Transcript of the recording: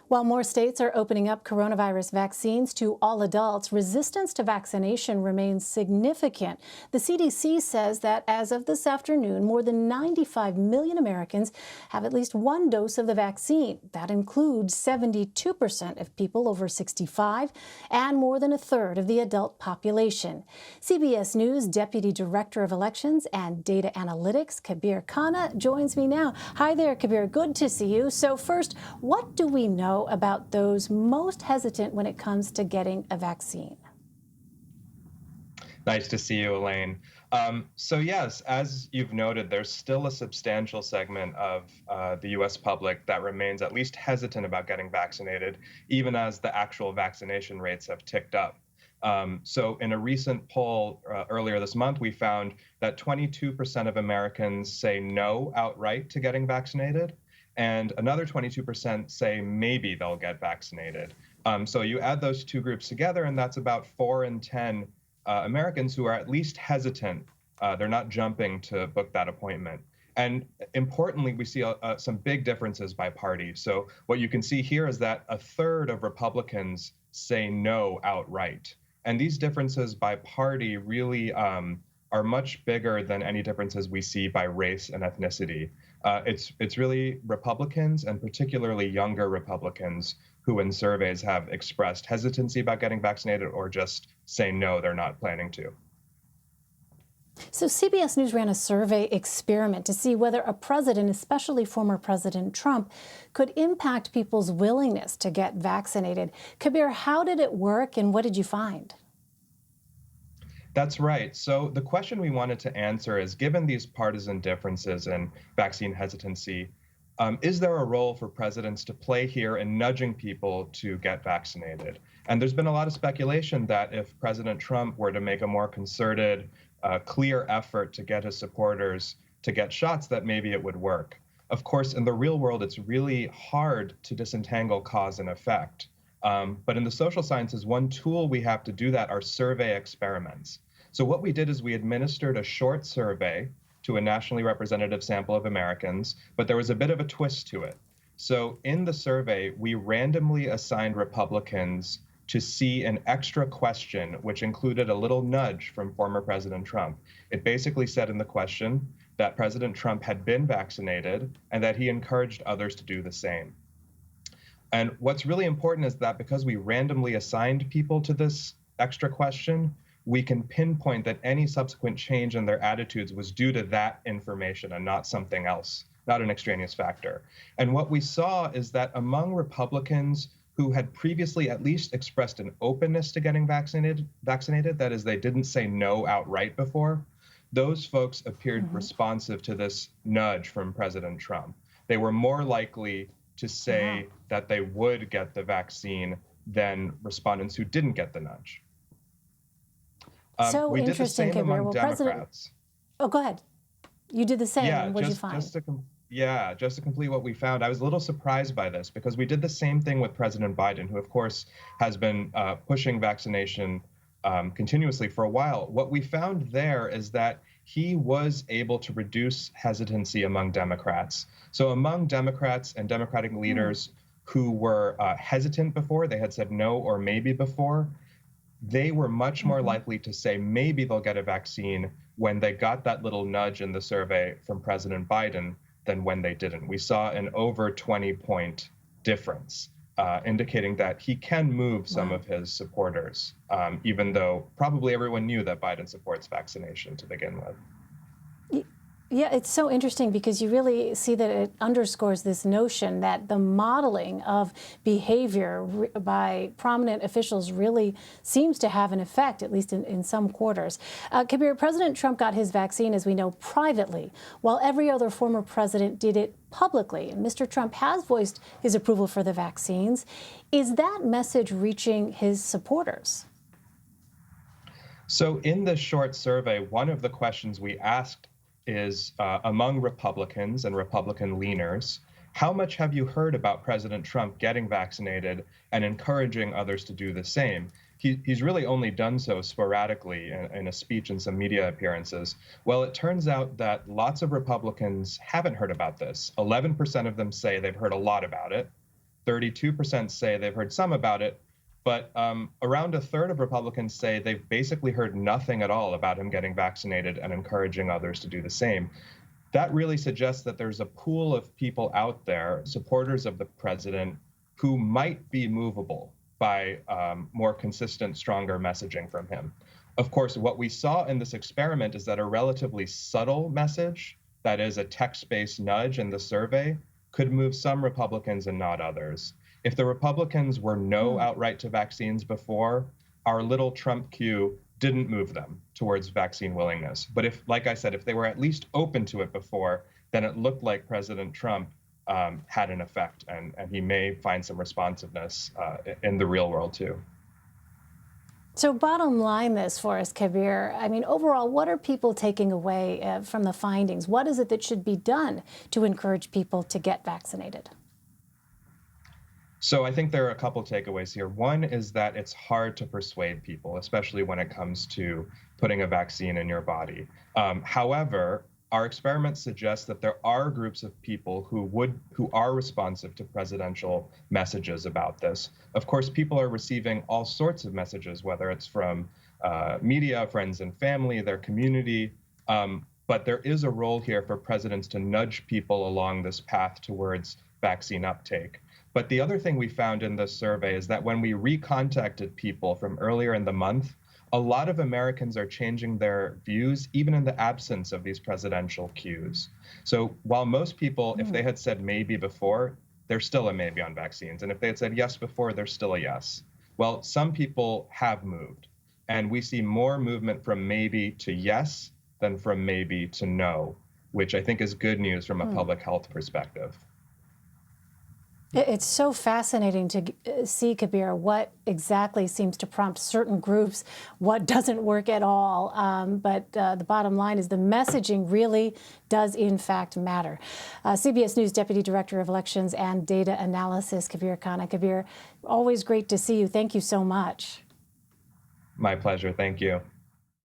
While more states are opening up coronavirus vaccines to all adults, resistance to vaccination remains significant. The CDC says that as of this afternoon, more than 95 million Americans have at least one dose of the vaccine. That includes 72% of people over 65 and more than a third of the adult population. CBS News Deputy Director of Elections and Data Analytics, Kabir Khanna, joins me now. Hi there, Kabir. Good to see you. So first, what do we know about those most hesitant when it comes to getting a vaccine? Nice to see you, Elaine. So yes, as you've noted, there's still a substantial segment of the U.S. public that remains at least hesitant about getting vaccinated, even as the actual vaccination rates have ticked up. So in a recent poll earlier this month, we found that 22% of Americans say no outright to getting vaccinated, and another 22% say maybe they'll get vaccinated. So you add those two groups together, and that's about 4 in 10 Americans who are at least hesitant. They're not jumping to book that appointment. And importantly, we see some big differences by party. So what you can see here is that a third of Republicans say no outright. And these differences by party really are much bigger than any differences we see by race and ethnicity. It's really Republicans, and particularly younger Republicans, who in surveys have expressed hesitancy about getting vaccinated or just say no, they're not planning to. So CBS News ran a survey experiment to see whether a president, especially former President Trump, could impact people's willingness to get vaccinated. Kabir, how did it work and what did you find? That's right. So the question we wanted to answer is, given these partisan differences in vaccine hesitancy, is there a role for presidents to play here in nudging people to get vaccinated? And there's been a lot of speculation that if President Trump were to make a more concerted, clear effort to get his supporters to get shots, that maybe it would work. Of course, in the real world, it's really hard to disentangle cause and effect. But in the social sciences, one tool we have to do that are survey experiments. So what we did is we administered a short survey to a nationally representative sample of Americans, but there was a bit of a twist to it. So in the survey, we randomly assigned Republicans to see an extra question, which included a little nudge from former President Trump. It basically said in the question that President Trump had been vaccinated and that he encouraged others to do the same. And what's really important is that because we randomly assigned people to this extra question, we can pinpoint that any subsequent change in their attitudes was due to that information and not something else, not an extraneous factor. And what we saw is that among Republicans who had previously at least expressed an openness to getting vaccinated, that is, they didn't say no outright before, those folks appeared responsive to this nudge from President Trump. They were more likely to say that they would get the vaccine than respondents who didn't get the nudge. So we did the interesting, same Kabir. among Well, Democrats. Oh, go ahead. You did the same. Yeah, What did you find? just to complete what we found, I was a little surprised by this because we did the same thing with President Biden, who of course has been pushing vaccination continuously for a while. What we found there is that he was able to reduce hesitancy among Democrats. So among Democrats and Democratic leaders who were hesitant before, they had said no or maybe before, they were much more likely to say maybe they'll get a vaccine when they got that little nudge in the survey from President Biden than when they didn't. We saw an over 20-point difference, indicating that he can move some of his supporters, even though probably everyone knew that Biden supports vaccination to begin with. Yeah, it's so interesting because you really see that it underscores this notion that the modeling of behavior by prominent officials really seems to have an effect, at least in some quarters. Kabir, President Trump got his vaccine, as we know, privately, while every other former president did it publicly. And Mr. Trump has voiced his approval for the vaccines. Is that message reaching his supporters? So in this short survey, one of the questions we asked is among Republicans and Republican leaners, how much have you heard about President Trump getting vaccinated and encouraging others to do the same? He's really only done so sporadically in a speech and some media appearances. Well, it turns out that lots of Republicans haven't heard about this. 11% of them say they've heard a lot about it. 32% say they've heard some about it, but around a third of Republicans say they've basically heard nothing at all about him getting vaccinated and encouraging others to do the same. That really suggests that there's a pool of people out there, supporters of the president, who might be movable by more consistent, stronger messaging from him. Of course, what we saw in this experiment is that a relatively subtle message, that is a text-based nudge in the survey, could move some Republicans and not others. If the Republicans were no outright to vaccines before, our little Trump cue didn't move them towards vaccine willingness. But if, like I said, if they were at least open to it before, then it looked like President Trump had an effect, and he may find some responsiveness in the real world too. So bottom line this for us, Kabir. I mean, overall, what are people taking away from the findings? What is it that should be done to encourage people to get vaccinated? So I think there are a couple takeaways here. One is that it's hard to persuade people, especially when it comes to putting a vaccine in your body. However, our experiments suggest that there are groups of people who are responsive to presidential messages about this. Of course, people are receiving all sorts of messages, whether it's from media, friends and family, their community. But there is a role here for presidents to nudge people along this path towards vaccine uptake. But the other thing we found in this survey is that when we recontacted people from earlier in the month, a lot of Americans are changing their views, even in the absence of these presidential cues. So while most people, if they had said maybe before, they're still a maybe on vaccines. And if they had said yes before, they're still a yes. Well, some people have moved. And we see more movement from maybe to yes than from maybe to no, which I think is good news from a public health perspective. It's so fascinating to see, Kabir, what exactly seems to prompt certain groups, what doesn't work at all. But the bottom line is the messaging really does, in fact, matter. CBS News Deputy Director of Elections and Data Analysis, Kabir Khanna. Kabir, always great to see you. Thank you so much. My pleasure. Thank you.